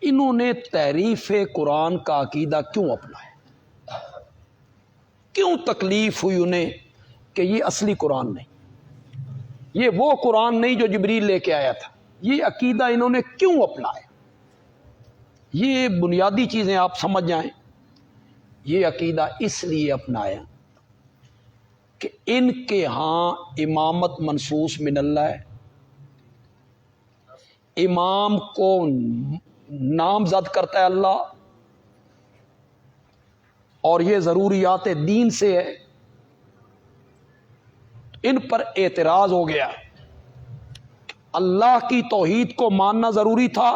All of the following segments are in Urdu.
انہوں نے تحریف قرآن کا عقیدہ کیوں اپنایا؟ کیوں تکلیف ہوئی انہیں کہ یہ اصلی قرآن نہیں، یہ وہ قرآن نہیں جو جبریل لے کے آیا تھا؟ یہ عقیدہ انہوں نے کیوں اپنایا؟ یہ بنیادی چیزیں آپ سمجھ جائیں۔ یہ عقیدہ اس لیے اپنایا کہ ان کے ہاں امامت منصوص من اللہ ہے، امام کو نامزد کرتا ہے اللہ، اور یہ ضروریات دین سے ہے۔ ان پر اعتراض ہو گیا، اللہ کی توحید کو ماننا ضروری تھا،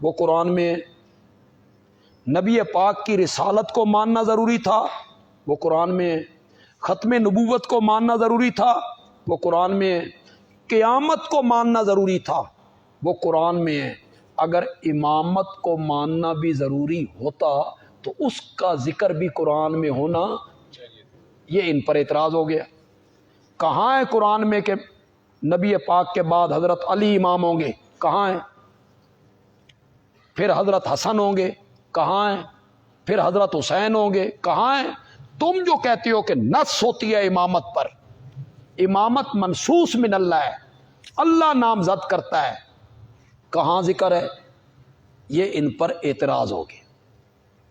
وہ قرآن میں ہے۔ نبی پاک کی رسالت کو ماننا ضروری تھا، وہ قرآن میں ہے۔ ختم نبوت کو ماننا ضروری تھا، وہ قرآن میں ہے۔ قیامت کو ماننا ضروری تھا، وہ قرآن میں ہے۔ اگر امامت کو ماننا بھی ضروری ہوتا تو اس کا ذکر بھی قرآن میں ہونا چاہیے۔ یہ ان پر اعتراض ہو گیا۔ کہاں ہے قرآن میں کہ نبی پاک کے بعد حضرت علی امام ہوں گے؟ کہاں ہے؟ پھر حضرت حسن ہوں گے؟ کہاں ہے؟ پھر حضرت حسین ہوں گے؟ کہاں ہے؟ تم جو کہتے ہو کہ نص ہوتی ہے امامت پر، امامت منصوص من اللہ ہے، اللہ نامزد کرتا ہے، کہاں ذکر ہے؟ یہ ان پر اعتراض ہو گیا۔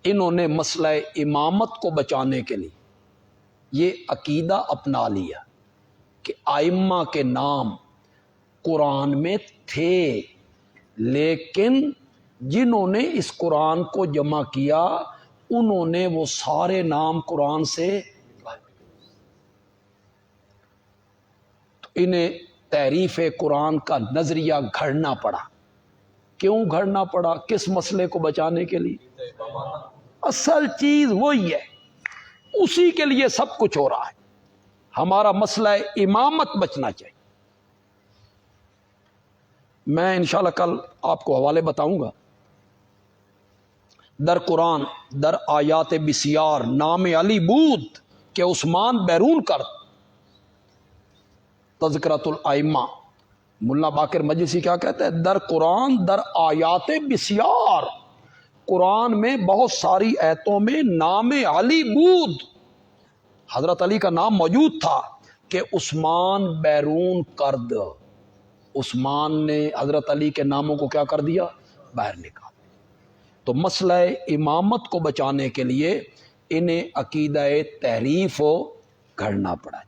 انہوں نے مسئلہ امامت کو بچانے کے لیے یہ عقیدہ اپنا لیا کہ ائمہ کے نام قرآن میں تھے، لیکن جنہوں نے اس قرآن کو جمع کیا انہوں نے وہ سارے نام قرآن سے، تو انہیں تحریف قرآن کا نظریہ گھڑنا پڑا۔ کیوں گھڑنا پڑا؟ کس مسئلے کو بچانے کے لیے؟ اصل چیز وہی ہے، اسی کے لیے سب کچھ ہو رہا ہے۔ ہمارا مسئلہ امامت بچنا چاہیے۔ میں انشاءاللہ کل آپ کو حوالے بتاؤں گا۔ در قرآن در آیات بسیار نام علی بود کہ عثمان بیرون کر، تذکرۃ الائمہ، ملا باقر مجلسی کیا کہتا ہے؟ در قرآن در آیات بسیار، قرآن میں بہت ساری آیتوں میں نام علی بود، حضرت علی کا نام موجود تھا، کہ عثمان بیرون کرد، عثمان نے حضرت علی کے ناموں کو کیا کر دیا؟ باہر نکال۔ تو مسئلہ امامت کو بچانے کے لیے انہیں عقیدہ تحریف گھڑنا پڑا۔